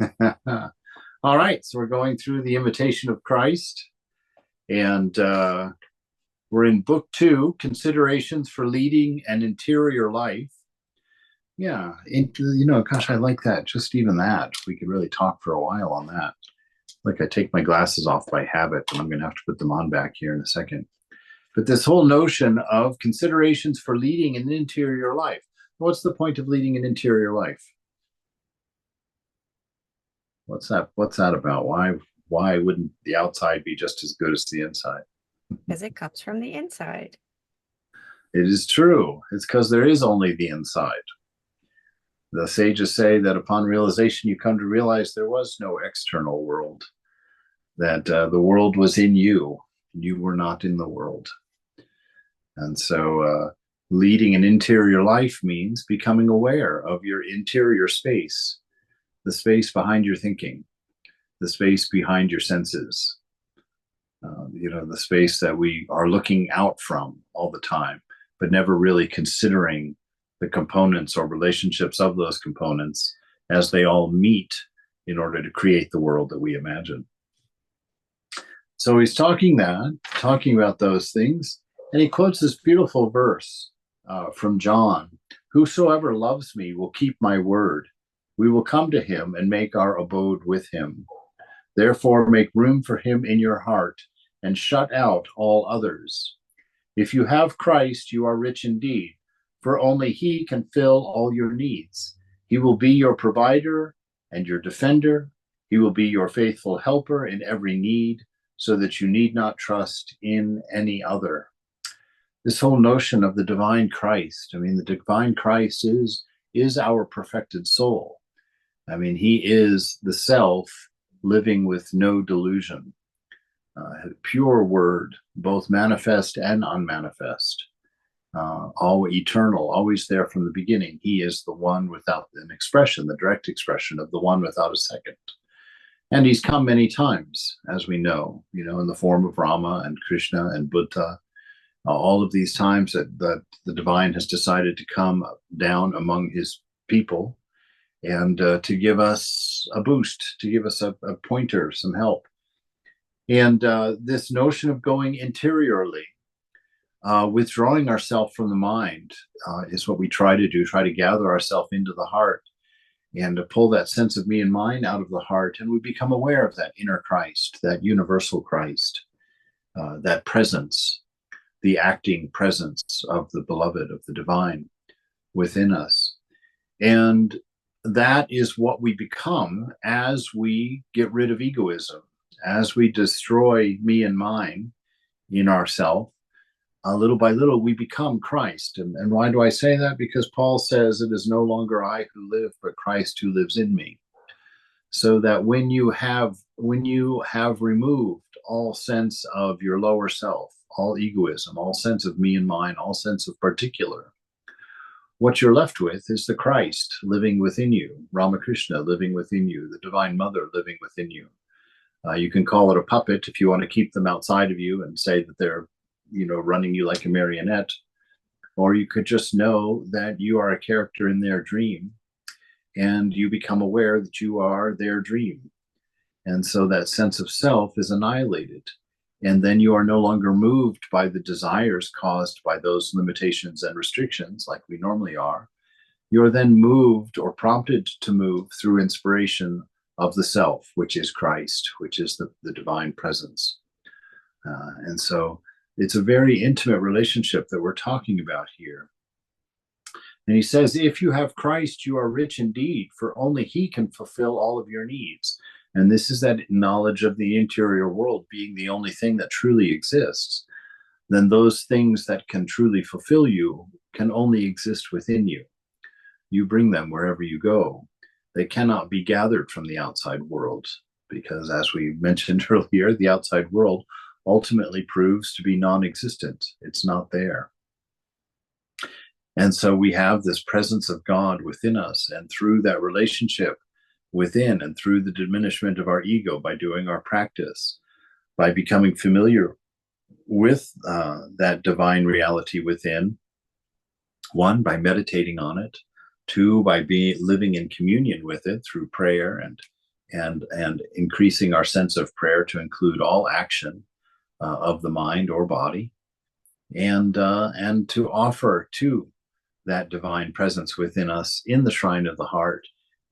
All right, so we're going through the Imitation of Christ, and we're in book two, Considerations for Leading an Interior Life. Yeah, gosh, I like that. Just even that, we could really talk for a while on that. Like I take my glasses off by habit, and I'm going to have to put them on back here in a second. But this whole notion of considerations for leading an interior life. What's the point of leading an interior life? What's that about? Why wouldn't the outside be just as good as the inside? Because it comes from the inside. It is true. It's because there is only the inside. The sages say that upon realization, you come to realize there was no external world, that the world was in you. You were not in the world. And so leading an interior life means becoming aware of your interior space, the space behind your thinking, the space behind your senses, the space that we are looking out from all the time, but never really considering the components or relationships of those components as they all meet in order to create the world that we imagine. So he's talking about those things, and he quotes this beautiful verse from John: "Whosoever loves me will keep my word. We will come to him and make our abode with him. Therefore, make room for him in your heart and shut out all others. If you have Christ, you are rich indeed, for only he can fill all your needs. He will be your provider and your defender. He will be your faithful helper in every need, so that you need not trust in any other." This whole notion of the divine Christ, the divine Christ is our perfected soul. He is the self living with no delusion, pure word, both manifest and unmanifest, all eternal, always there from the beginning. He is the one without an expression, the direct expression of the one without a second. And he's come many times, as we know, in the form of Rama and Krishna and Buddha. All of these times that the divine has decided to come down among his people and to give us a boost, to give us a pointer, some help. And this notion of going interiorly, withdrawing ourselves from the mind, is what we try to do, try to gather ourselves into the heart and to pull that sense of me and mine out of the heart. And we become aware of that inner Christ, that universal Christ, that presence, the acting presence of the beloved, of the divine within us. And that is what we become as we get rid of egoism, as we destroy me and mine in ourself. Little by little, we become Christ. And why do I say that? Because Paul says, "It is no longer I who live, but Christ who lives in me." So that when you have removed all sense of your lower self, all egoism, all sense of me and mine, all sense of particular, what you're left with is the Christ living within you, Ramakrishna living within you, the Divine Mother living within you. You can call it a puppet if you want to keep them outside of you and say that they're running you like a marionette, or you could just know that you are a character in their dream and you become aware that you are their dream. And so that sense of self is annihilated. And then you are no longer moved by the desires caused by those limitations and restrictions like we normally are. You're then moved or prompted to move through inspiration of the self, which is Christ, which is the divine presence. And so it's a very intimate relationship that we're talking about here. And he says, "If you have Christ, you are rich indeed, for only he can fulfill all of your needs." And this is that knowledge of the interior world being the only thing that truly exists. Then those things that can truly fulfill you can only exist within you. You bring them wherever you go. They cannot be gathered from the outside world, because as we mentioned earlier, the outside world ultimately proves to be non-existent. It's not there. And so we have this presence of God within us, and through that relationship within and through the diminishment of our ego, by doing our practice, by becoming familiar with that divine reality within, one, by meditating on it, two, by living in communion with it through prayer and and increasing our sense of prayer to include all action of the mind or body, and to offer to that divine presence within us in the shrine of the heart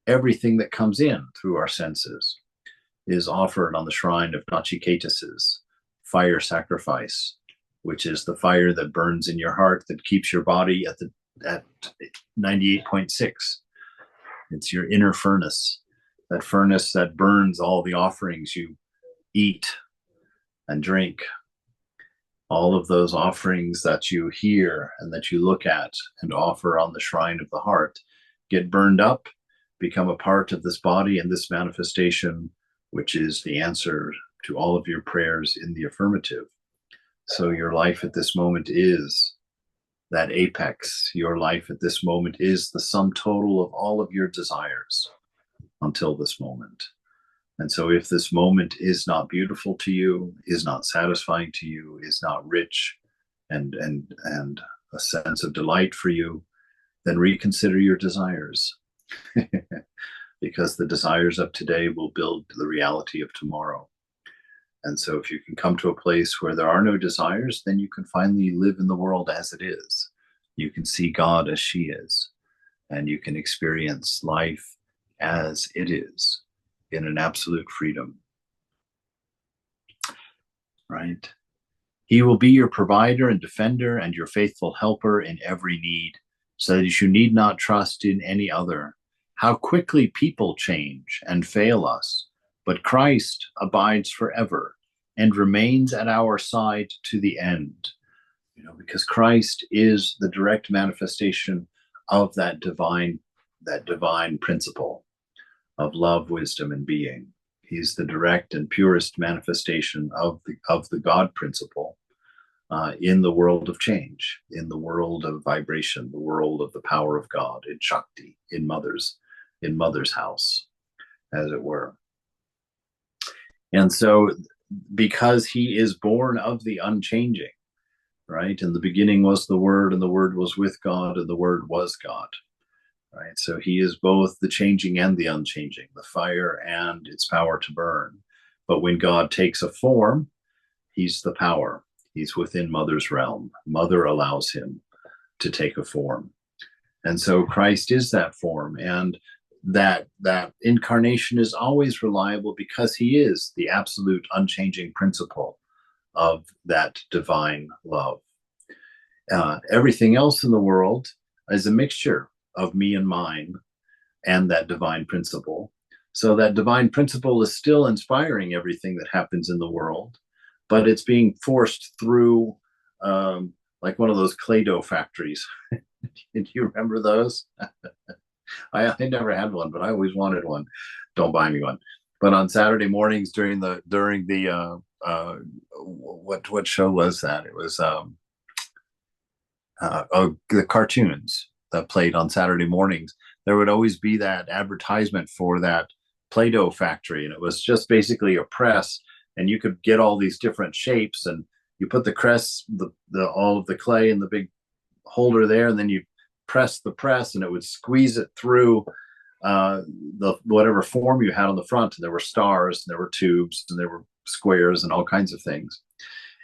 everything that comes in through our senses is offered on the shrine of Nachiketas's fire sacrifice, which is the fire that burns in your heart that keeps your body at 98.6. It's your inner furnace, that furnace that burns all the offerings you eat and drink. All of those offerings that you hear and that you look at and offer on the shrine of the heart get burned up, become a part of this body and this manifestation, which is the answer to all of your prayers in the affirmative. So your life at this moment is that apex. Your life at this moment is the sum total of all of your desires until this moment. And so if this moment is not beautiful to you, is not satisfying to you, is not rich and a sense of delight for you, then reconsider your desires. Because the desires of today will build the reality of tomorrow. And so if you can come to a place where there are no desires, then you can finally live in the world as it is. You can see God as she is, and you can experience life as it is in an absolute freedom. Right? He will be your provider and defender and your faithful helper in every need, so that you need not trust in any other. How quickly people change and fail us, but Christ abides forever and remains at our side to the end. Because Christ is the direct manifestation of that divine principle of love, wisdom, and being. He's the direct and purest manifestation of the God principle in the world of change, in the world of vibration, the world of the power of God, in Shakti, in mother's house, as it were. And so, because he is born of the unchanging, right? In the beginning was the Word, and the Word was with God, and the Word was God, right? So he is both the changing and the unchanging, the fire and its power to burn. But when God takes a form, he's the power. He's within Mother's realm. Mother allows him to take a form. And so Christ is that form, and that incarnation is always reliable because he is the absolute unchanging principle of that divine love. Everything else in the world is a mixture of me and mine and that divine principle. So that divine principle is still inspiring everything that happens in the world, but it's being forced through like one of those clay dough factories. Do you remember those? I never had one, but I always wanted one. Don't buy me one. But on Saturday mornings during the what show was that? It was the cartoons that played on Saturday mornings. There would always be that advertisement for that Play-Doh factory, and it was just basically a press, and you could get all these different shapes, and you put the crest, all of the clay in the big holder there, and then you press the press, and it would squeeze it through the whatever form you had on the front. And there were stars, and there were tubes, and there were squares, and all kinds of things.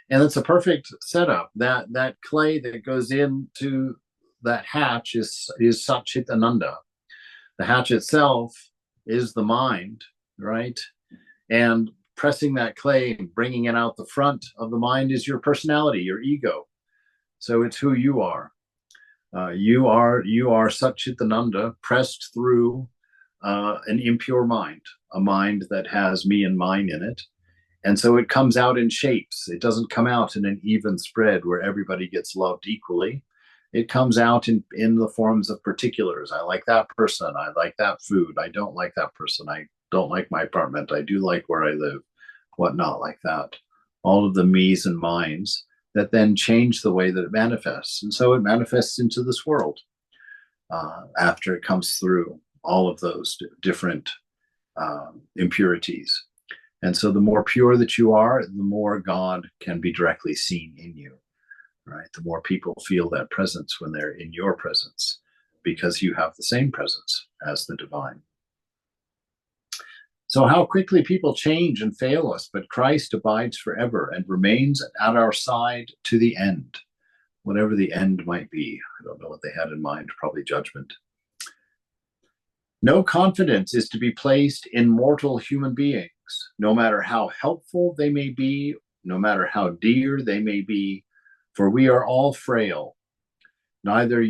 And it's a perfect setup. That clay that goes into that hatch is Satchit Ananda. The hatch itself is the mind, right? And pressing that clay and bringing it out the front of the mind is your personality, your ego. So it's who you are. You are Satchit Ananda pressed through an impure mind, a mind that has me and mine in it. And so it comes out in shapes. It doesn't come out in an even spread where everybody gets loved equally. It comes out in the forms of particulars. I like that person. I like that food. I don't like that person. I don't like my apartment. I do like where I live. Whatnot like that. All of the me's and mine's that then change the way that it manifests. And so it manifests into this world after it comes through all of those different impurities. And so the more pure that you are, the more God can be directly seen in you, right? The more people feel that presence when they're in your presence, because you have the same presence as the divine. So, how quickly people change and fail us, but Christ abides forever and remains at our side to the end, whatever the end might be. I don't know what they had in mind, probably judgment. No confidence is to be placed in mortal human beings, no matter how helpful they may be, no matter how dear they may be, for we are all frail. Neither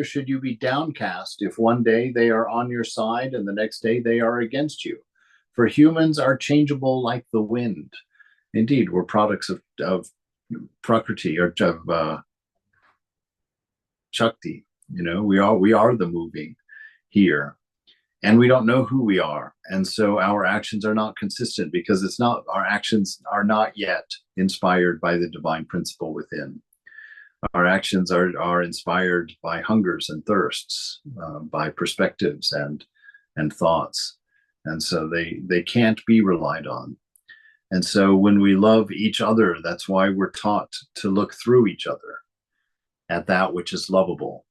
should you be downcast if one day they are on your side and the next day they are against you. For humans are changeable like the wind. Indeed, we're products of prakriti, or of shakti. We are the moving here, and we don't know who we are, and so our actions are not consistent because our actions are not yet inspired by the divine principle within. Our actions are inspired by hungers and thirsts, by perspectives and thoughts, and so they can't be relied on. And so when we love each other, that's why we're taught to look through each other at that which is lovable.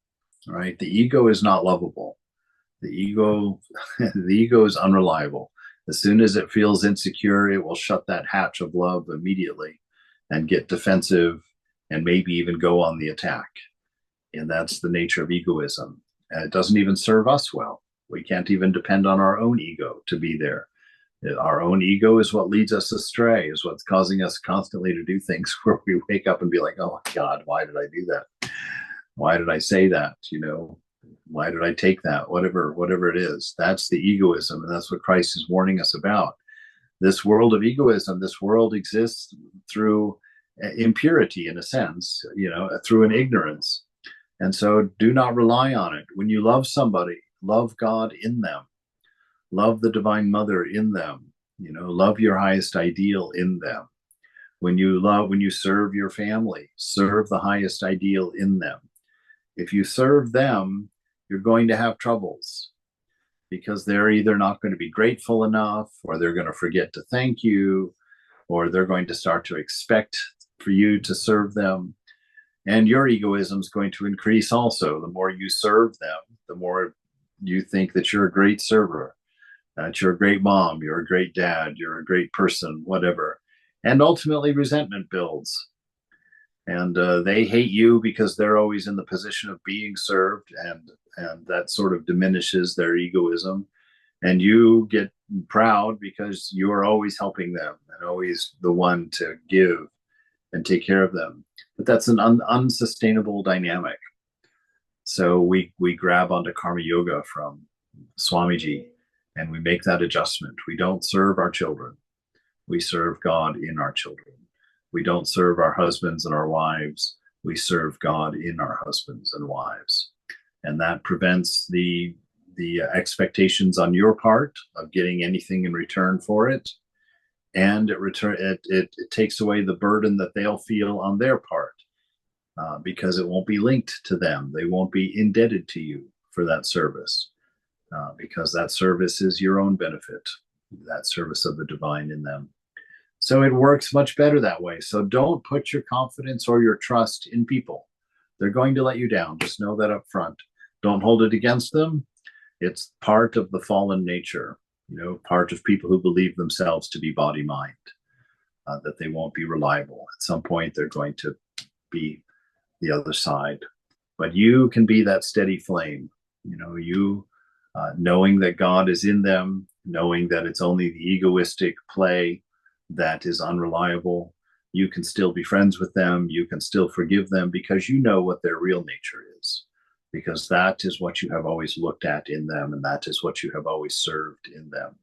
Right? The ego is not lovable. The ego is unreliable. As soon as it feels insecure, it will shut that hatch of love immediately and get defensive and maybe even go on the attack. And that's the nature of egoism. And it doesn't even serve us well. We can't even depend on our own ego to be there. Our own ego is what leads us astray, is what's causing us constantly to do things where we wake up and be like, oh my God, why did I do that? Why did I say that? Why did I take that? Whatever it is, that's the egoism. And that's what Christ is warning us about. This world of egoism, this world exists through impurity, in a sense, through an ignorance. And so do not rely on it. When you love somebody, love God in them, love the Divine Mother in them, love your highest ideal in them. When you serve your family, serve the highest ideal in them. If you serve them, you're going to have troubles because they're either not going to be grateful enough, or they're going to forget to thank you, or they're going to start to expect for you to serve them. And your egoism is going to increase also. The more you serve them, the more you think that you're a great server, that you're a great mom, you're a great dad, you're a great person, whatever. And ultimately resentment builds. And they hate you because they're always in the position of being served, and that sort of diminishes their egoism. And you get proud because you're always helping them and always the one to give and take care of them. But that's an unsustainable dynamic. So we grab onto karma yoga from Swamiji, and we make that adjustment. We don't serve our children. We serve God in our children. We don't serve our husbands and our wives. We serve God in our husbands and wives. And that prevents the expectations on your part of getting anything in return for it. And it takes away the burden that they'll feel on their part, because it won't be linked to them. They won't be indebted to you for that service, because that service is your own benefit, that service of the divine in them. So it works much better that way. So don't put your confidence or your trust in people. They're going to let you down. Just know that up front. Don't hold it against them. It's part of the fallen nature, part of people who believe themselves to be body mind, that they won't be reliable. At some point, they're going to be the other side. But you can be that steady flame, knowing that God is in them, knowing that it's only the egoistic play that is unreliable. You can still be friends with them. You can still forgive them because you know what their real nature is, because that is what you have always looked at in them, and that is what you have always served in them.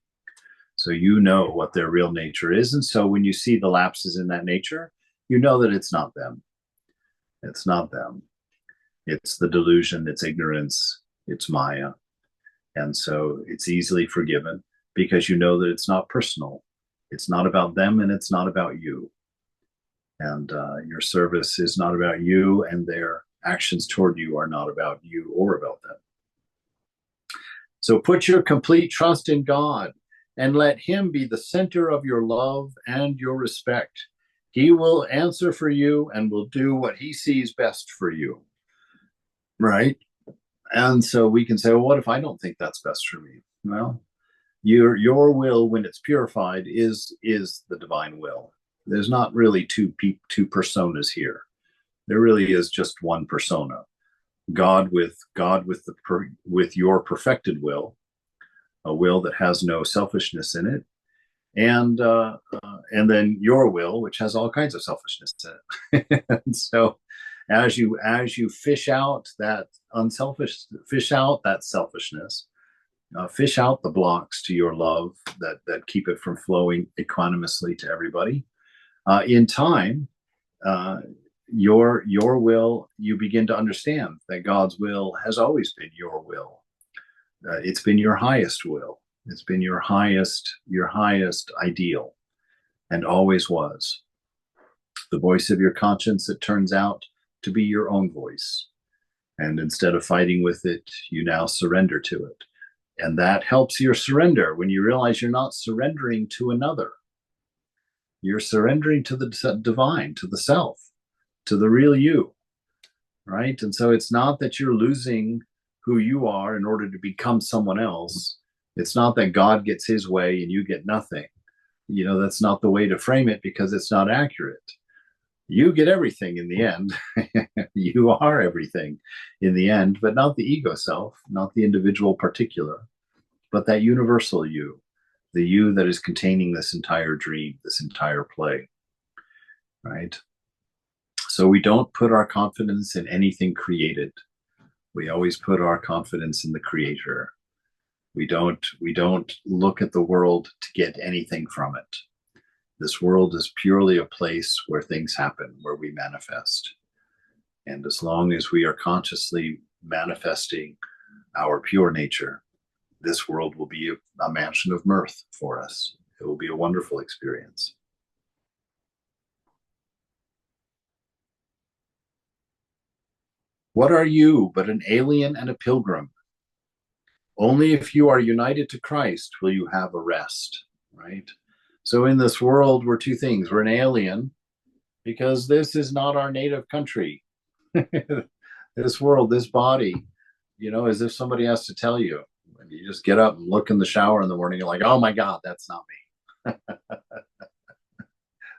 So you know what their real nature is. And so when you see the lapses in that nature, you know that it's not them. It's not them. It's the delusion, it's ignorance, it's Maya. And so it's easily forgiven because you know that it's not personal. It's not about them, and it's not about you. And your service is not about you, and their actions toward you are not about you or about them. So put your complete trust in God and let Him be the center of your love and your respect. He will answer for you and will do what He sees best for you. Right? And so we can say, well, what if I don't think that's best for me? Well, Your will, when it's purified, is the divine will. There's not really two personas here. There really is just one persona. God with your perfected will, a will that has no selfishness in it, and then your will, which has all kinds of selfishness in it. And so, as you fish out that fish out that selfishness, fish out the blocks to your love that keep it from flowing equanimously to everybody. In time, uh, your will, you begin to understand that God's will has always been your will. It's been your highest will. It's been your highest ideal, and always was. The voice of your conscience that turns out to be your own voice. And instead of fighting with it, you now surrender to it. And that helps your surrender when you realize you're not surrendering to another. You're surrendering to the divine, to the self, to the real you, right? And so it's not that you're losing who you are in order to become someone else. It's not that God gets his way and you get nothing. That's not the way to frame it, because it's not accurate. You get everything in the end. You are everything in the end, but not the ego self, not the individual particular, but that universal you, the you that is containing this entire dream, this entire play, right? So we don't put our confidence in anything created. We always put our confidence in the creator. We don't look at the world to get anything from it. This world is purely a place where things happen, where we manifest. And as long as we are consciously manifesting our pure nature, this world will be a mansion of mirth for us. It will be a wonderful experience. What are you but an alien and a pilgrim? Only if you are united to Christ will you have a rest, right? So in this world, we're two things. We're an alien because this is not our native country. This world, this body, as if somebody has to tell you. When you just get up and look in the shower in the morning, you're like, oh my God, that's not me.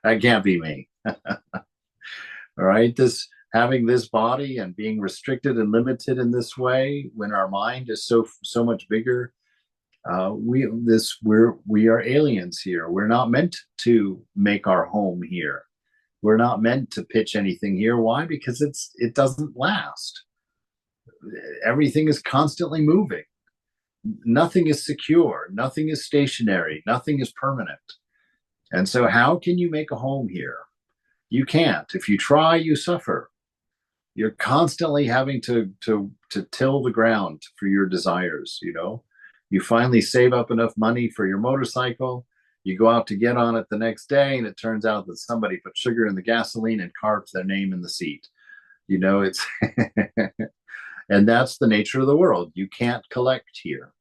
That can't be me. All right. Having this body and being restricted and limited in this way, when our mind is so much bigger, we are aliens here. We're not meant to make our home here. We're not meant to pitch anything here. Why? Because it doesn't last. Everything is constantly moving. Nothing is secure. Nothing is stationary. Nothing is permanent. And so how can you make a home here? You can't. If you try, you suffer. You're constantly having to till the ground for your desires. You finally save up enough money for your motorcycle. You go out to get on it the next day, and it turns out that somebody put sugar in the gasoline and carved their name in the seat. It's and that's the nature of the world. You can't collect here.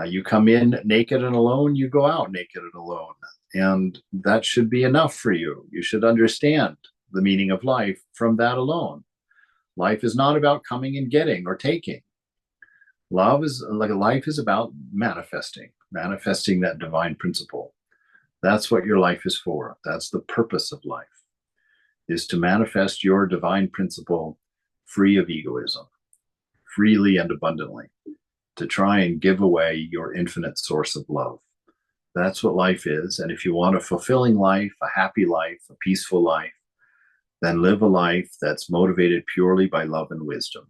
You come in naked and alone, you go out naked and alone. And that should be enough for you. You should understand the meaning of life from that alone. Life is not about coming and getting or taking. Life is about manifesting that divine principle. That's what your life is for. That's the purpose of life, is to manifest your divine principle free of egoism, freely and abundantly, to try and give away your infinite source of love. That's what life is. And if you want a fulfilling life, a happy life, a peaceful life, then live a life that's motivated purely by love and wisdom,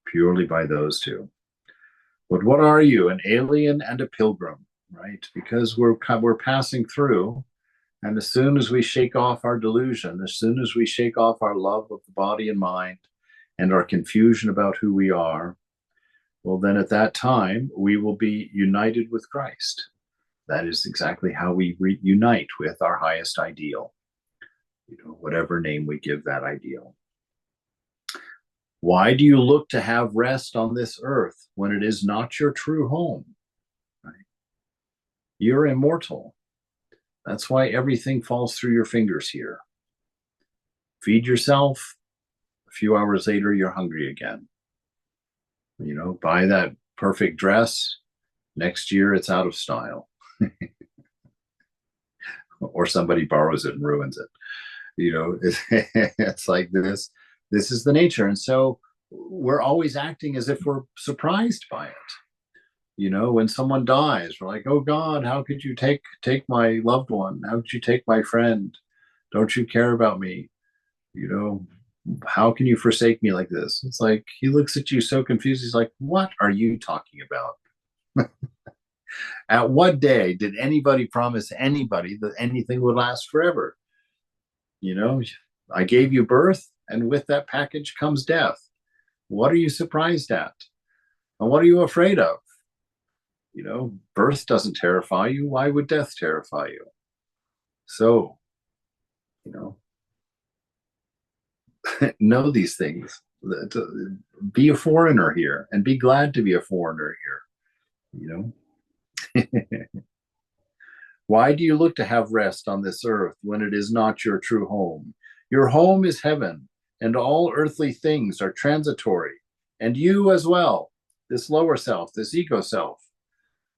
purely by those two. But what are you? An alien and a pilgrim, right? Because we're passing through. And as soon as we shake off our delusion, as soon as we shake off our love of the body and mind and our confusion about who we are, well, then at that time, we will be united with Christ. That is exactly how we reunite with our highest ideal, whatever name we give that ideal. Why do you look to have rest on this earth when it is not your true home? Right? You're immortal. That's why everything falls through your fingers here. Feed yourself. A few hours later, you're hungry again. Buy that perfect dress. Next year, it's out of style, or somebody borrows it and ruins it. It's like this. This is the nature, and so we're always acting as if we're surprised by it. When someone dies, we're like, "Oh God, how could you take my loved one? How could you take my friend? Don't you care about me? You know, how can you forsake me like this?" It's like he looks at you so confused. He's like, "What are you talking about? At what day did anybody promise anybody that anything would last forever? You know, I gave you birth, and with that package comes death. What are you surprised at? And what are you afraid of? Birth doesn't terrify you. Why would death terrify you? So, you know, know these things. Be a foreigner here and be glad to be a foreigner here. Why do you look to have rest on this earth when it is not your true home? Your home is heaven, and all earthly things are transitory, and you as well, this lower self, this ego self.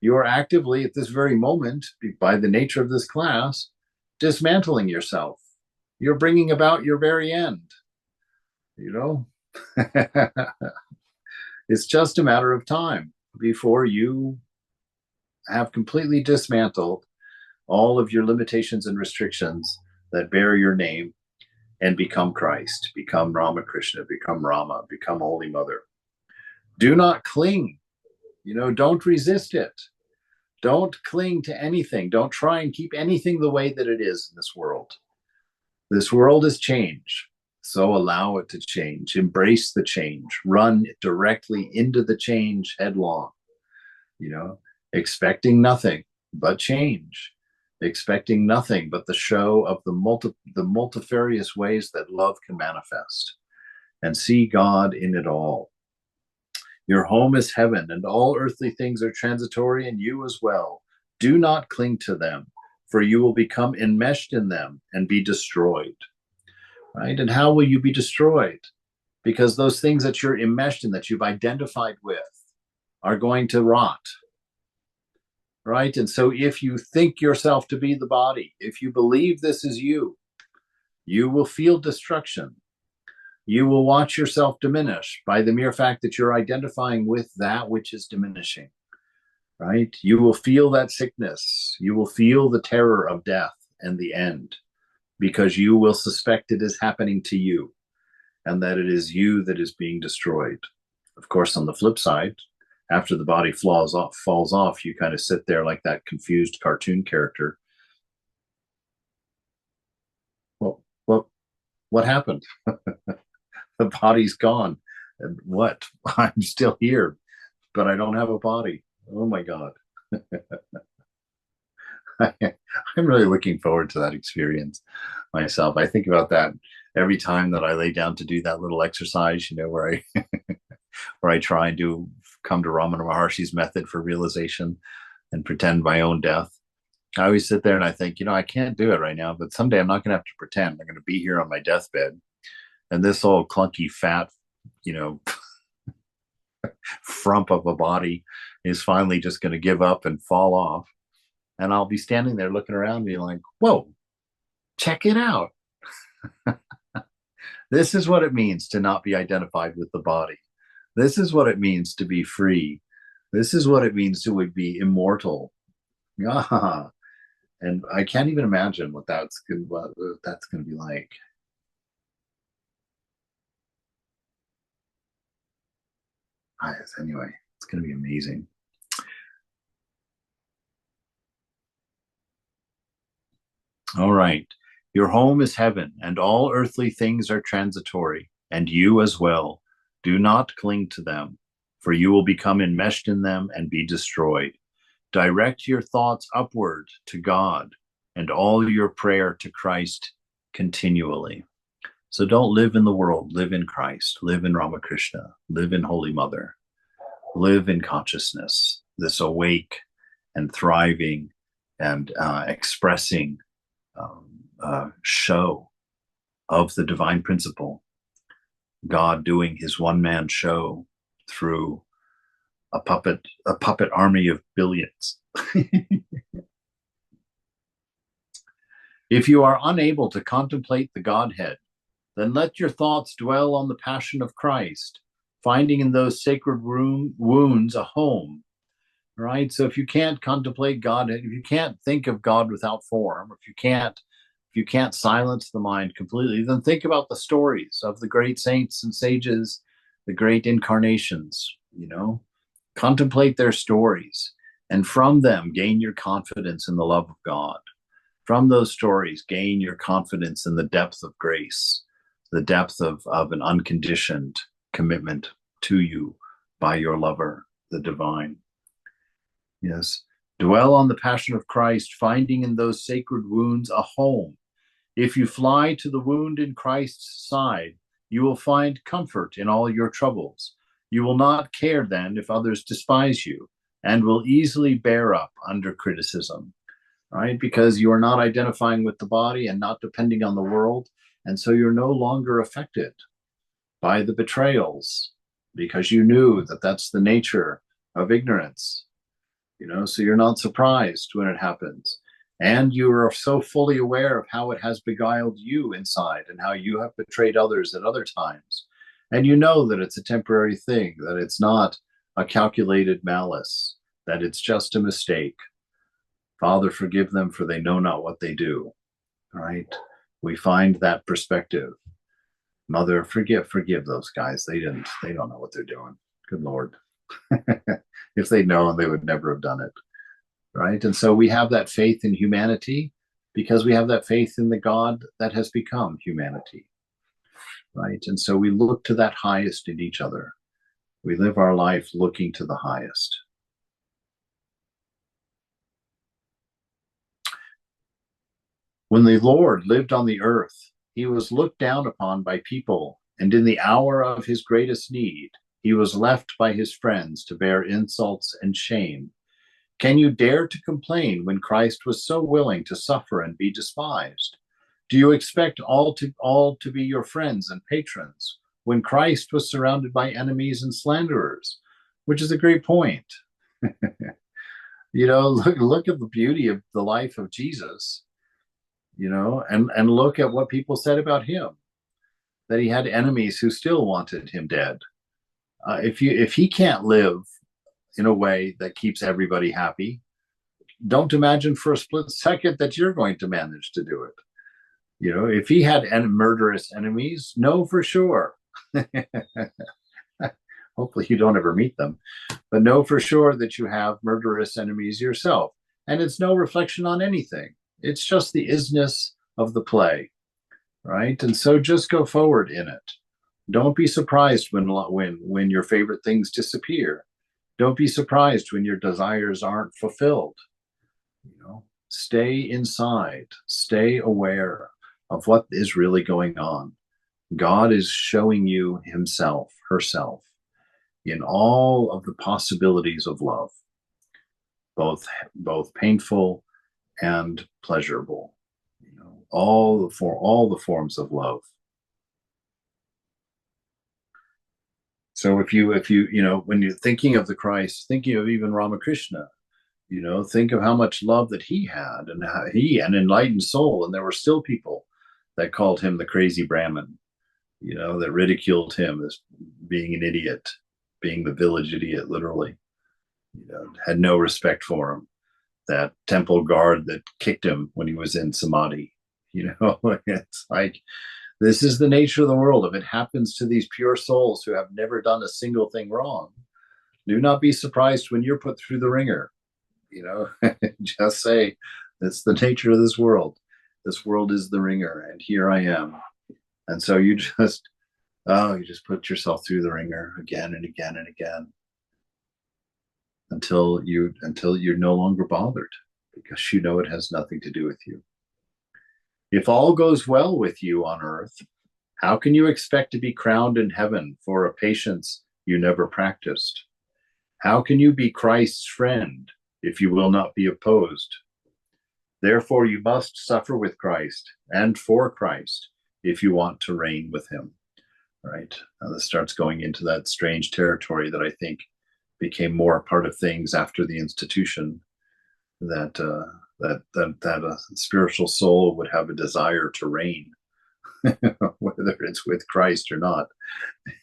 You are actively at this very moment, by the nature of this class, dismantling yourself. You're bringing about your very end. It's just a matter of time before you have completely dismantled all of your limitations and restrictions that bear your name and become Christ, become Ramakrishna, become Rama, become Holy Mother. Do not cling. Don't resist it. Don't cling to anything. Don't try and keep anything the way that it is in this world. This world is change. So allow it to change. Embrace the change. Run directly into the change headlong. Expecting nothing but change. Expecting nothing but the show of the multifarious ways that love can manifest. And see God in it all. Your home is heaven, and all earthly things are transitory, and you as well. Do not cling to them, for you will become enmeshed in them and be destroyed. Right? And how will you be destroyed? Because those things that you're enmeshed in, that you've identified with, are going to rot. Right? And so if you think yourself to be the body, if you believe this is you, you will feel destruction. You will watch yourself diminish by the mere fact that you're identifying with that which is diminishing, right? You will feel that sickness. You will feel the terror of death and the end, because you will suspect it is happening to you and that it is you that is being destroyed. Of course, on the flip side, after the body falls off, you kind of sit there like that confused cartoon character. Well, what happened? The body's gone. And what? I'm still here, but I don't have a body. Oh my God. I'm really looking forward to that experience myself. I think about that every time that I lay down to do that little exercise, where I where I try and come to Ramana Maharshi's method for realization and pretend my own death. I always sit there and I think, I can't do it right now, but someday I'm not going to have to pretend. I'm going to be here on my deathbed. And this old clunky, fat, frump of a body is finally just going to give up and fall off. And I'll be standing there looking around me like, whoa, check it out. This is what it means to not be identified with the body. This is what it means to be free. This is what it means to be immortal. Ah, and I can't even imagine what that's going to be like. Anyway, it's going to be amazing. All right. Your home is heaven, and all earthly things are transitory, and you as well. Do not cling to them, for you will become enmeshed in them and be destroyed. Direct your thoughts upward to God, and all your prayer to Christ continually. So don't live in the world, live in Christ, live in Ramakrishna, live in Holy Mother, live in consciousness, this awake and thriving and expressing show of the divine principle, God doing his one-man show through a puppet army of billions. If you are unable to contemplate the Godhead, then let your thoughts dwell on the passion of Christ, finding in those sacred wounds a home. Right? So if you can't contemplate God, if you can't think of God without form, if you can't silence the mind completely, then think about the stories of the great saints and sages, the great incarnations, contemplate their stories, and from them gain your confidence in the love of God. From those stories, gain your confidence in the depth of grace, the depth of an unconditioned commitment to you by your lover, the divine. Yes. Dwell on the passion of Christ, finding in those sacred wounds a home. If you fly to the wound in Christ's side, you will find comfort in all your troubles. You will not care then if others despise you, and will easily bear up under criticism, right? Because you are not identifying with the body and not depending on the world. And so you're no longer affected by the betrayals because you knew that that's the nature of ignorance. So you're not surprised when it happens. And you are so fully aware of how it has beguiled you inside and how you have betrayed others at other times. And you know that it's a temporary thing, that it's not a calculated malice, that it's just a mistake. Father, forgive them, for they know not what they do. Right? We find that perspective. Mother, forgive those guys. They don't know what they're doing. Good Lord. If they'd known, they would never have done it. Right? And so we have that faith in humanity because we have that faith in the God that has become humanity. Right? And so we look to that highest in each other. We live our life looking to the highest. When the Lord lived on the earth, he was looked down upon by people, and in the hour of his greatest need, he was left by his friends to bear insults and shame. Can you dare to complain when Christ was so willing to suffer and be despised? Do you expect all to be your friends and patrons when Christ was surrounded by enemies and slanderers? Which is a great point. Look at the beauty of the life of Jesus, and look at what people said about him, that he had enemies who still wanted him dead. If he can't live in a way that keeps everybody happy, don't imagine for a split second that you're going to manage to do it. If he had murderous enemies, know for sure. Hopefully you don't ever meet them, but know for sure that you have murderous enemies yourself. And it's no reflection on anything. It's just the isness of the play, right? And so just go forward in it. Don't be surprised when your favorite things disappear. Don't be surprised when your desires aren't fulfilled. Stay inside, stay aware of what is really going on. God is showing you himself, herself, in all of the possibilities of love, both painful and pleasurable. All the forms of love. So if you when you're thinking of the Christ, thinking of even Ramakrishna, think of how much love that he had, and how an enlightened soul, and there were still people that called him the crazy Brahmin, that ridiculed him as being an idiot, being the village idiot, literally, had no respect for him. That temple guard that kicked him when he was in samadhi, it's like, this is the nature of the world. If it happens to these pure souls who have never done a single thing wrong, do not be surprised when you're put through the ringer. Just say, that's the nature of this world. This world is the ringer, and here I am. And so you just put yourself through the ringer again and again and again until you're no longer bothered, because it has nothing to do with you. If all goes well with you on earth, how can you expect to be crowned in heaven for a patience you never practiced? How can you be Christ's friend if you will not be opposed? Therefore, you must suffer with Christ and for Christ if you want to reign with him. Right? Now this starts going into that strange territory that I think became more a part of things after the institution, that a spiritual soul would have a desire to reign, whether it's with Christ or not.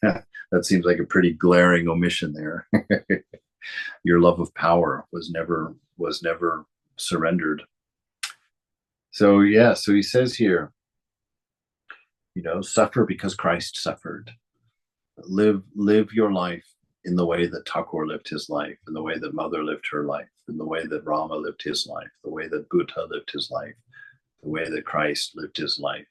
That seems like a pretty glaring omission there. Your love of power was never surrendered. So yeah, so he says here, suffer because Christ suffered. Live your life in the way that Thakur lived his life, in the way that Mother lived her life, in the way that Rama lived his life, the way that Buddha lived his life, the way that Christ lived his life,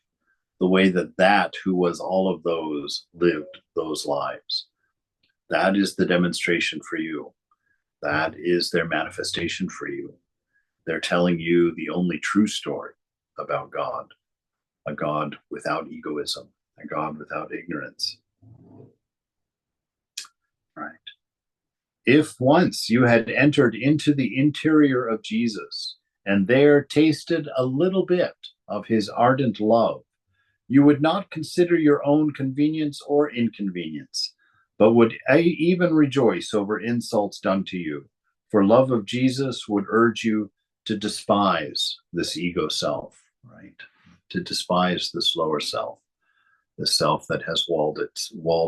the way that who was all of those lived those lives. That is the demonstration for you. That is their manifestation for you. They're telling you the only true story about God, a God without egoism, a God without ignorance. Right. If once you had entered into the interior of Jesus and there tasted a little bit of his ardent love, you would not consider your own convenience or inconvenience, but would even rejoice over insults done to you. For love of Jesus would urge you to despise this ego self, right? To despise this lower self, the self that has walled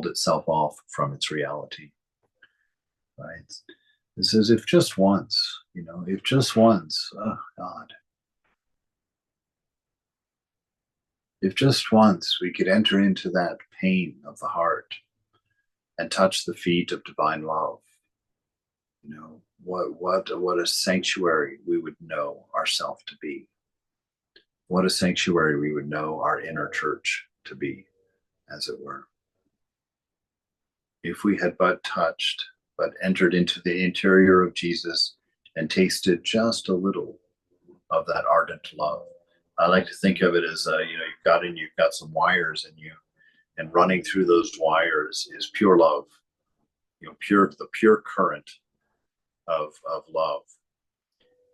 itself off from its reality, right? This is if just once, if just once, oh God. If just once we could enter into that pain of the heart and touch the feet of divine love, what a sanctuary we would know ourselves to be. What a sanctuary we would know our inner church to be, as it were. If we had but entered into the interior of Jesus and tasted just a little of that ardent love. I like to think of it as, you've got some wires in you, and running through those wires is pure love, the pure current of love.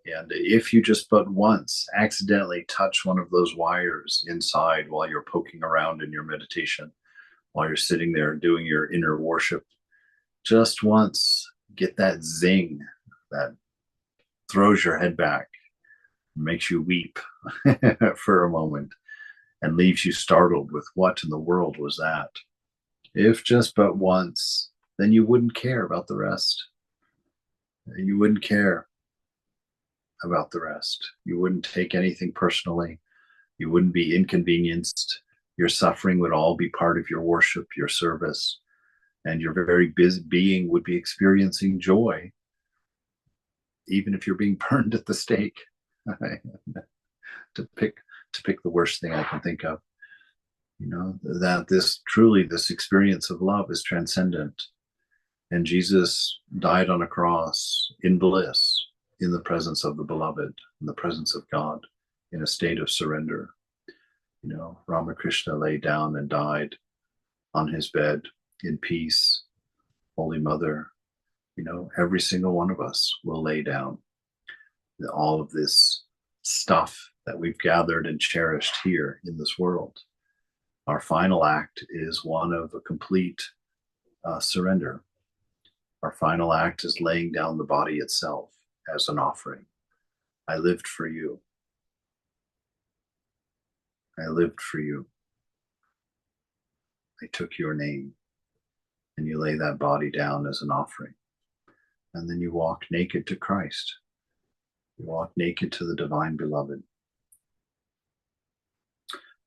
And if you just but once accidentally touch one of those wires inside while you're poking around in your meditation, while you're sitting there doing your inner worship, just once get that zing that throws your head back, makes you weep for a moment, and leaves you startled with what in the world was that. If just but once, then you wouldn't care about the rest. You wouldn't care about the rest. You wouldn't take anything personally. You wouldn't be inconvenienced. Your suffering would all be part of your worship, your service, and your very busy being would be experiencing joy, even if you're being burned at the stake. to pick the worst thing I can think of. That this experience of love is transcendent. And Jesus died on a cross in bliss, in the presence of the beloved, in the presence of God, in a state of surrender. Ramakrishna lay down and died on his bed in peace. Holy Mother, every single one of us will lay down all of this stuff that we've gathered and cherished here in this world. Our final act is one of a complete surrender. Our final act is laying down the body itself as an offering. I lived for you. I lived for you. I took your name. And you lay that body down as an offering. And then you walk naked to Christ. You walk naked to the divine beloved.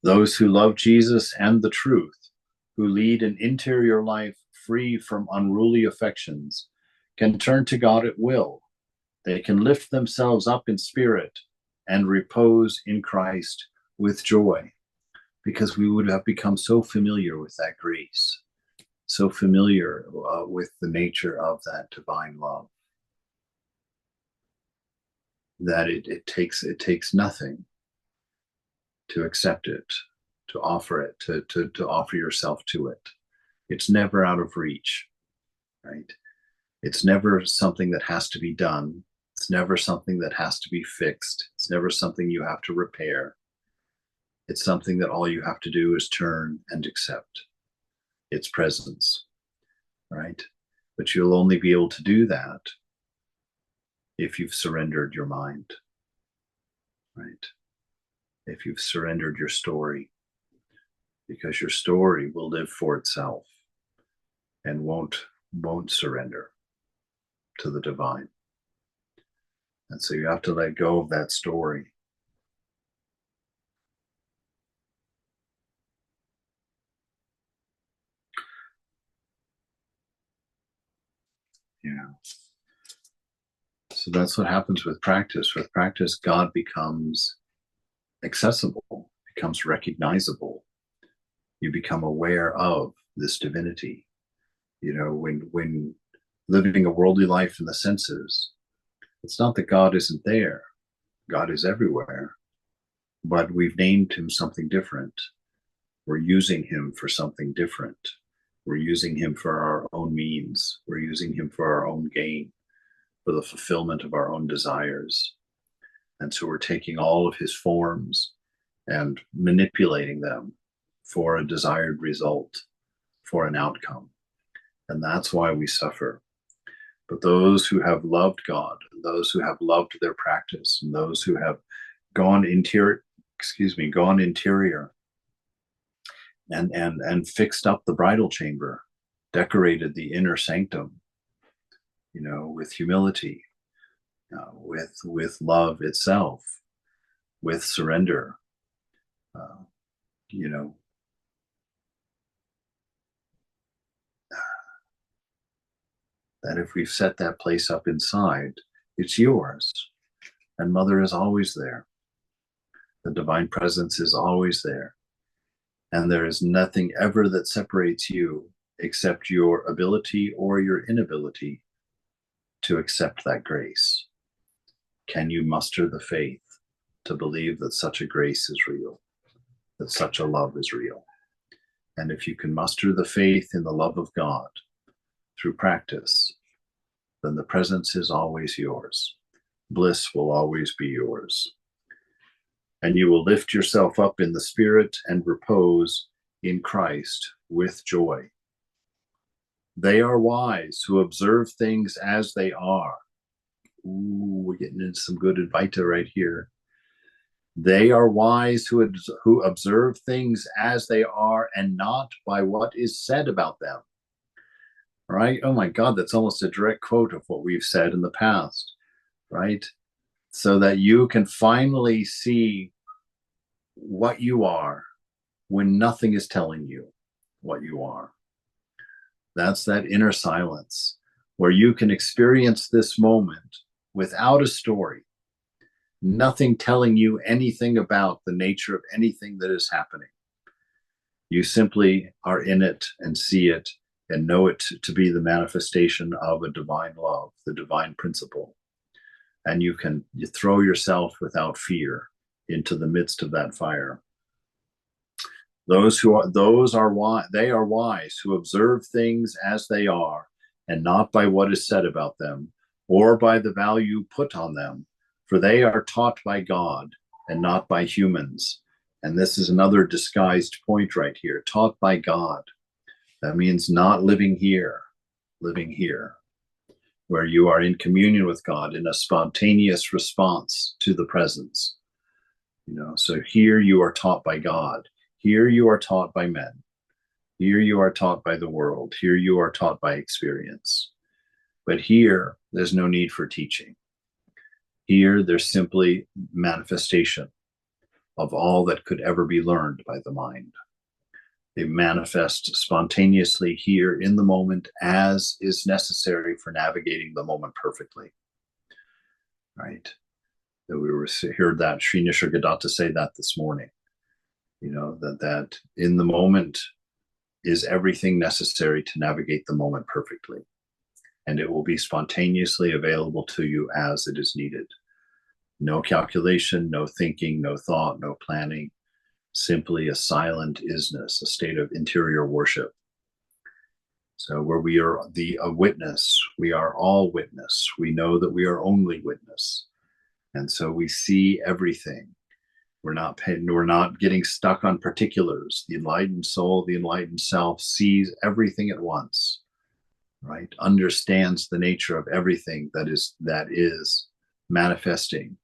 Those who love Jesus and the truth, who lead an interior life free from unruly affections, can turn to God at will. They can lift themselves up in spirit and repose in Christ with joy, because we would have become so familiar with that grace, so familiar with the nature of that divine love, that it takes nothing to accept it, to offer it, to offer yourself to it. It's never out of reach, right? It's never something that has to be done. It's never something that has to be fixed. It's never something you have to repair. It's something that all you have to do is turn and accept its presence, right? But you'll only be able to do that if you've surrendered your mind, right? If you've surrendered your story, because your story will live for itself and won't surrender to the divine. And so you have to let go of that story. Yeah. So that's what happens with practice. With practice, God becomes accessible, becomes recognizable. You become aware of this divinity. You know, when living a worldly life in the senses, it's not that God isn't there. God is everywhere, but we've named him something different. We're using him for something different. We're using him for our own means. We're using him for our own gain, for the fulfillment of our own desires. And so we're taking all of his forms and manipulating them for a desired result, for an outcome. And that's why we suffer. But those who have loved God, those who have loved their practice, and those who have gone interior and fixed up the bridal chamber, decorated the inner sanctum, you know, with humility, with love itself, with surrender, you know, that if we've set that place up inside, it's yours. And Mother is always there. The divine presence is always there. And there is nothing ever that separates you except your ability or your inability to accept that grace. Can you muster the faith to believe that such a grace is real, that such a love is real? And if you can muster the faith in the love of God through practice, then the presence is always yours. Bliss will always be yours. And you will lift yourself up in the spirit and repose in Christ with joy. They are wise who observe things as they are. Ooh, we're getting into some good Advaita right here. They are wise who observe things as they are and not by what is said about them. Right? Oh my God, that's almost a direct quote of what we've said in the past, right? So that you can finally see what you are when nothing is telling you what you are. That's that inner silence where you can experience this moment without a story, nothing telling you anything about the nature of anything that is happening. You simply are in it and see it and know it to be the manifestation of a divine love, the divine principle. And you throw yourself without fear into the midst of that fire. They are wise who observe things as they are, and not by what is said about them, or by the value put on them, for they are taught by God and not by humans. And this is another disguised point right here, taught by God. That means not living here, where you are in communion with God in a spontaneous response to the presence. You know, so here you are taught by God. Here you are taught by men. Here you are taught by the world. Here you are taught by experience. But here, there's no need for teaching. Here, there's simply manifestation of all that could ever be learned by the mind. They manifest spontaneously here in the moment as is necessary for navigating the moment perfectly. Right? We heard that Sri Nisargadatta say that this morning. You know, that in the moment is everything necessary to navigate the moment perfectly. And it will be spontaneously available to you as it is needed. No calculation, no thinking, no thought, no planning. Simply a silent isness, a state of interior worship. So where we are a witness, we are all witness. We know that we are only witness. And so we see everything. We're not getting stuck on particulars. The enlightened soul, the enlightened self sees everything at once. right? Understands the nature of everything that is manifesting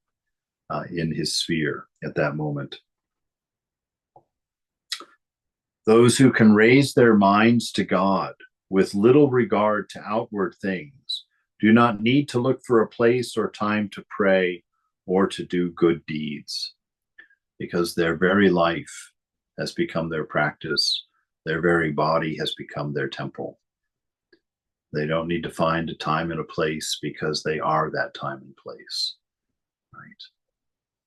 in his sphere at that moment. Those who can raise their minds to God with little regard to outward things do not need to look for a place or time to pray or to do good deeds, because their very life has become their practice. Their very body has become their temple. They don't need to find a time and a place, because they are that time and place, right?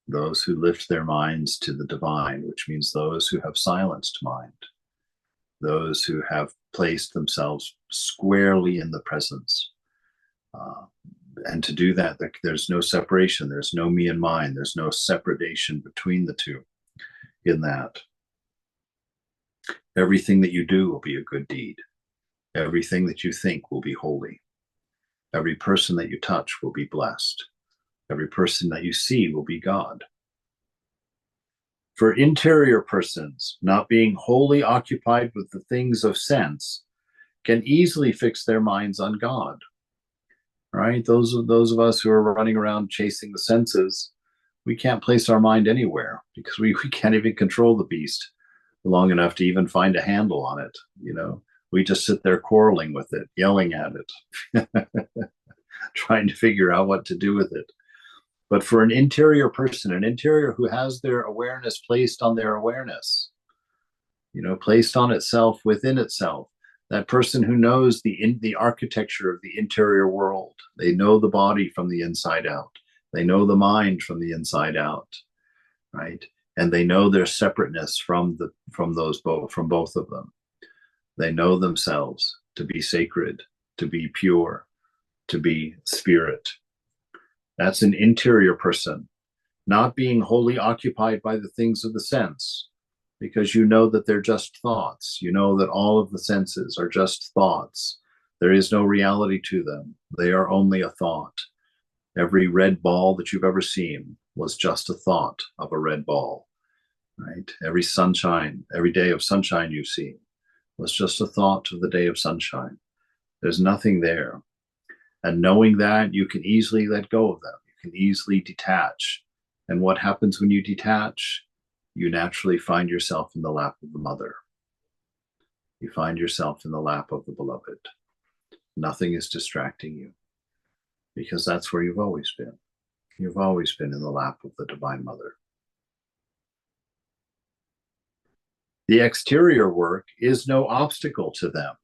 Those who lift their minds to the divine, which means those who have silenced mind, those who have placed themselves squarely in the presence. And to do that, there's no separation. There's no me and mine. There's no separation between the two in that. Everything that you do will be a good deed. Everything that you think will be holy. Every person that you touch will be blessed. Every person that you see will be God. For interior persons, not being wholly occupied with the things of sense can easily fix their minds on God. Right? Those of us who are running around chasing the senses, we can't place our mind anywhere, because we can't even control the beast long enough to even find a handle on it. You know, we just sit there quarreling with it, yelling at it, trying to figure out what to do with it. But for an interior person, an interior who has their awareness placed on their awareness, you know, placed on itself, within itself, that person who knows the architecture of the interior world, they know the body from the inside out. They know the mind from the inside out, right? And they know their separateness from both of them. They know themselves to be sacred, to be pure, to be spirit. That's an interior person, not being wholly occupied by the things of the sense, because you know that they're just thoughts. You know that all of the senses are just thoughts. There is no reality to them. They are only a thought. Every red ball that you've ever seen was just a thought of a red ball, right? Every sunshine, every day of sunshine you've seen was just a thought of the day of sunshine. There's nothing there. And knowing that, you can easily let go of them. You can easily detach. And what happens when you detach? You naturally find yourself in the lap of the mother. You find yourself in the lap of the beloved. Nothing is distracting you, because that's where you've always been. You've always been in the lap of the Divine Mother. The exterior work is no obstacle to them,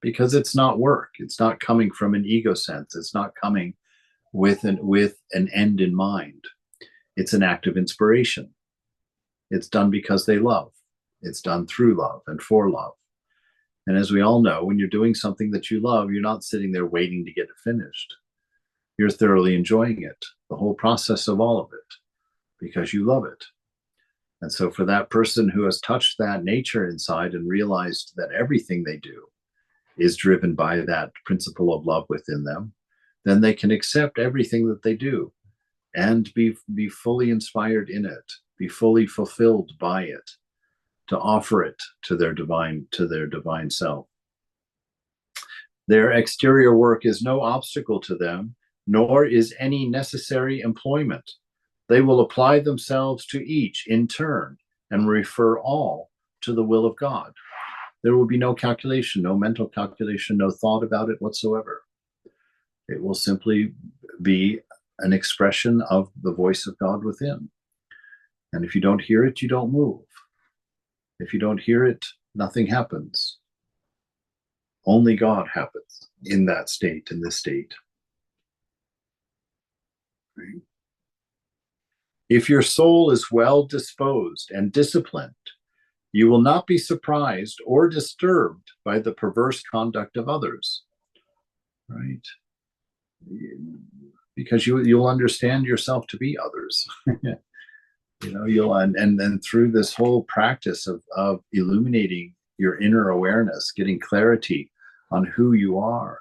because it's not work. It's not coming from an ego sense. It's not coming with an end in mind. It's an act of inspiration. It's done because they love. It's done through love and for love. And as we all know, when you're doing something that you love, you're not sitting there waiting to get it finished. You're thoroughly enjoying it, the whole process of all of it, because you love it. And so for that person who has touched that nature inside and realized that everything they do is driven by that principle of love within them, then they can accept everything that they do and be fully inspired in it, be fully fulfilled by it, to offer it to their divine self. Their exterior work is no obstacle to them, nor is any necessary employment. They will apply themselves to each in turn and refer all to the will of God. There will be no calculation, no mental calculation, no thought about it whatsoever. It will simply be an expression of the voice of God within. And if you don't hear it, you don't move. If you don't hear it, nothing happens. Only God happens in that state, in this state. Right? If your soul is well disposed and disciplined, you will not be surprised or disturbed by the perverse conduct of others, right? Because you'll understand yourself to be others. You know, you'll and then through this whole practice of illuminating your inner awareness, getting clarity on who you are,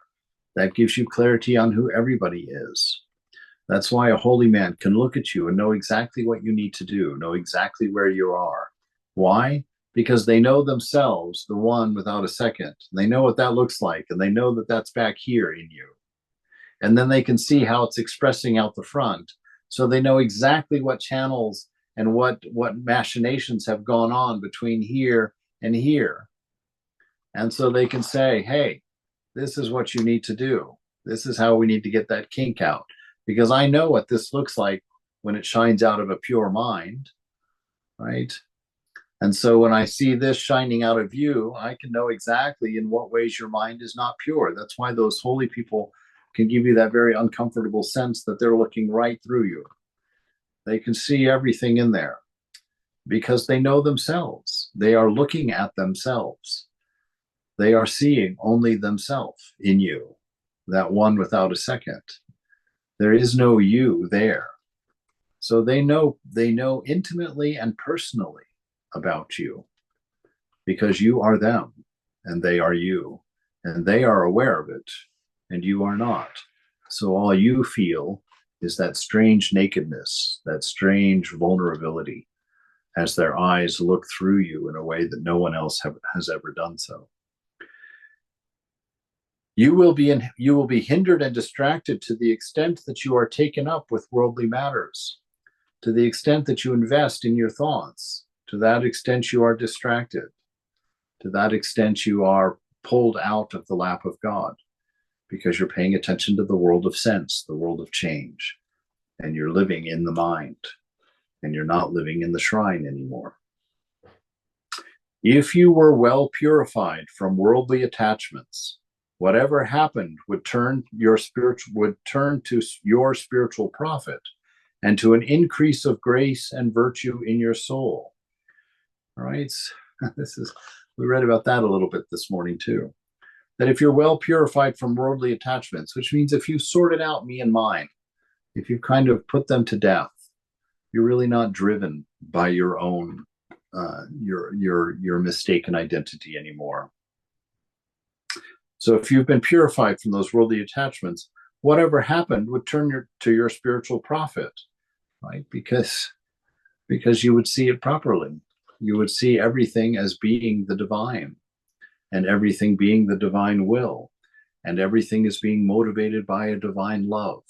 that gives you clarity on who everybody is. That's why a holy man can look at you and know exactly what you need to do, know exactly where you are. Why? because they know themselves, the one without a second. They know what that looks like, and they know that that's back here in you. And then they can see how it's expressing out the front. So they know exactly what channels and what machinations have gone on between here and here. And so they can say, hey, this is what you need to do. This is how we need to get that kink out. Because I know what this looks like when it shines out of a pure mind, right? And so when I see this shining out of you, I can know exactly in what ways your mind is not pure. That's why those holy people can give you that very uncomfortable sense that they're looking right through you. They can see everything in there because they know themselves. They are looking at themselves. They are seeing only themselves in you, that one without a second. There is no you there. So they know intimately and personally about you because you are them and they are you, and they are aware of it and you are not. So all you feel is that strange nakedness, that strange vulnerability as their eyes look through you in a way that no one else has ever done so. You will be hindered and distracted to the extent that you are taken up with worldly matters, to the extent that you invest in your thoughts. To that extent you are distracted. To that extent you are pulled out of the lap of God, because you're paying attention to the world of sense, the world of change, and you're living in the mind, and you're not living in the shrine anymore. If you were well purified from worldly attachments, whatever happened would turn to your spiritual profit and to an increase of grace and virtue in your soul. All right, we read about that a little bit this morning too. That if you're well purified from worldly attachments, which means if you've sorted out me and mine, if you've kind of put them to death, you're really not driven by your own your mistaken identity anymore. So if you've been purified from those worldly attachments, whatever happened would turn to your spiritual profit, right? Because you would see it properly. You would see everything as being the divine, and everything being the divine will, and everything is being motivated by a divine love,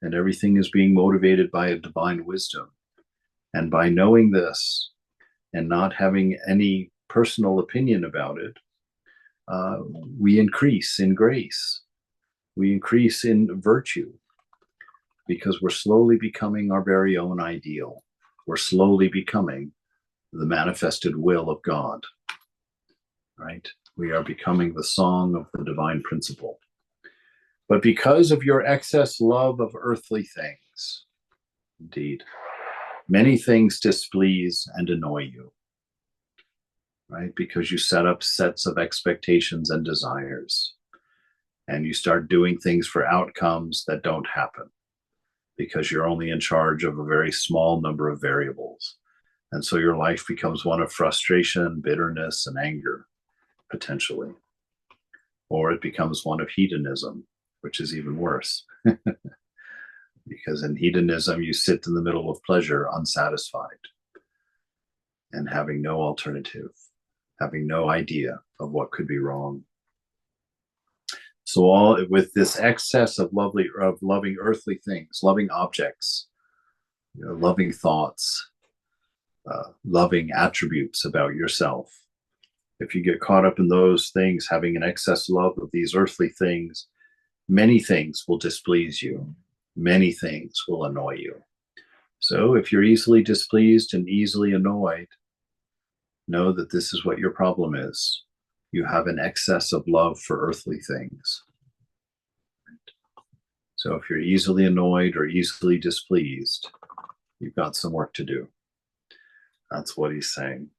and everything is being motivated by a divine wisdom. And by knowing this and not having any personal opinion about it, we increase in grace. We increase in virtue, because we're slowly becoming our very own ideal. We're slowly becoming the manifested will of God, right? We are becoming the song of the divine principle. But because of your excess love of earthly things, indeed, many things displease and annoy you, right? Because you set up sets of expectations and desires, and you start doing things for outcomes that don't happen because you're only in charge of a very small number of variables. And so your life becomes one of frustration, bitterness, and anger, potentially. Or it becomes one of hedonism, which is even worse. Because in hedonism, you sit in the middle of pleasure, unsatisfied, and having no alternative, having no idea of what could be wrong. So all with this excess of loving earthly things, loving objects, loving thoughts, loving attributes about yourself. If you get caught up in those things, having an excess love of these earthly things, many things will displease you. Many things will annoy you. So if you're easily displeased and easily annoyed, know that this is what your problem is. You have an excess of love for earthly things. So if you're easily annoyed or easily displeased, you've got some work to do. That's what he's saying.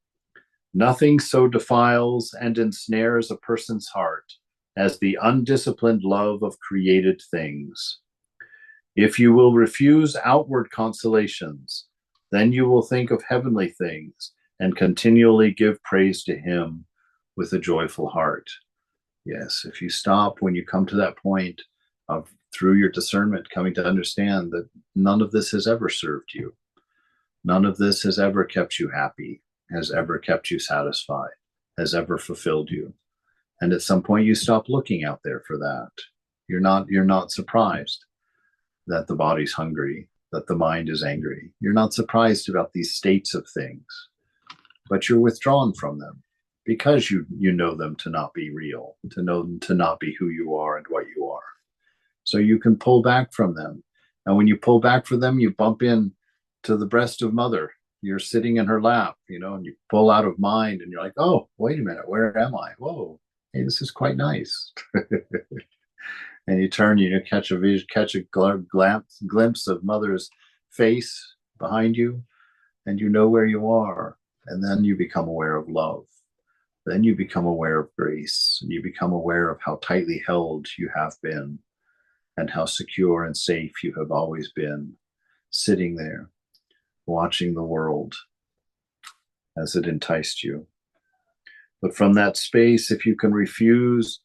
Nothing so defiles and ensnares a person's heart as the undisciplined love of created things. If you will refuse outward consolations, then you will think of heavenly things and continually give praise to him with a joyful heart. Yes, if you stop when you come to that point of, through your discernment, coming to understand that none of this has ever served you. None of this has ever kept you happy. has ever kept you satisfied, has ever fulfilled you. And at some point you stop looking out there for that. You're not surprised that the body's hungry, that the mind is angry. You're not surprised about these states of things, but you're withdrawn from them because you know them to not be real, to know them to not be who you are and what you are. So you can pull back from them. And when you pull back from them, you bump in to the breast of mother. You're sitting in her lap, and you pull out of mind and you're like, oh, wait a minute, where am I? Whoa, hey, this is quite nice. And you turn, catch a glimpse of mother's face behind you, and you know where you are. And then you become aware of love. Then you become aware of grace. And you become aware of how tightly held you have been and how secure and safe you have always been, sitting there, watching the world as it enticed you. But from that space, if you can refuse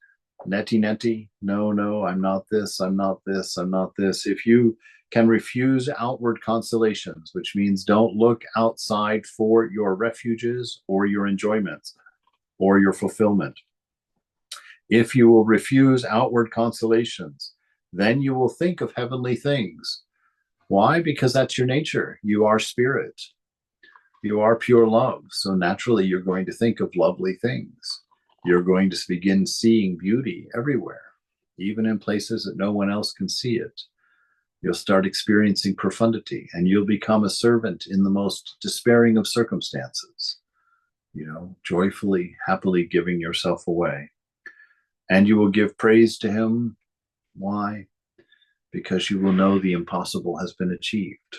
neti, no, I'm not this, I'm not this, I'm not this. If you can refuse outward consolations, which means don't look outside for your refuges or your enjoyments or your fulfillment. If you will refuse outward consolations, then you will think of heavenly things. Why? Because that's your nature. You are spirit. You are pure love. So naturally, you're going to think of lovely things. You're going to begin seeing beauty everywhere, even in places that no one else can see it. You'll start experiencing profundity, and you'll become a servant in the most despairing of circumstances, joyfully, happily giving yourself away. And you will give praise to him. Why? Because you will know the impossible has been achieved,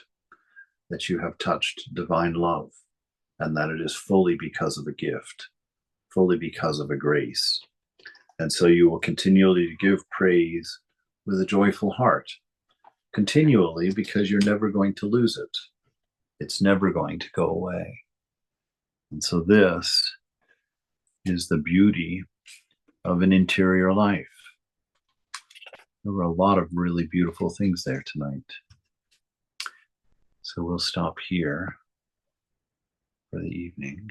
that you have touched divine love, and that it is fully because of a gift, fully because of a grace. And so you will continually give praise with a joyful heart, continually, because you're never going to lose it. It's never going to go away. And so this is the beauty of an interior life. There were a lot of really beautiful things there tonight. So we'll stop here for the evening.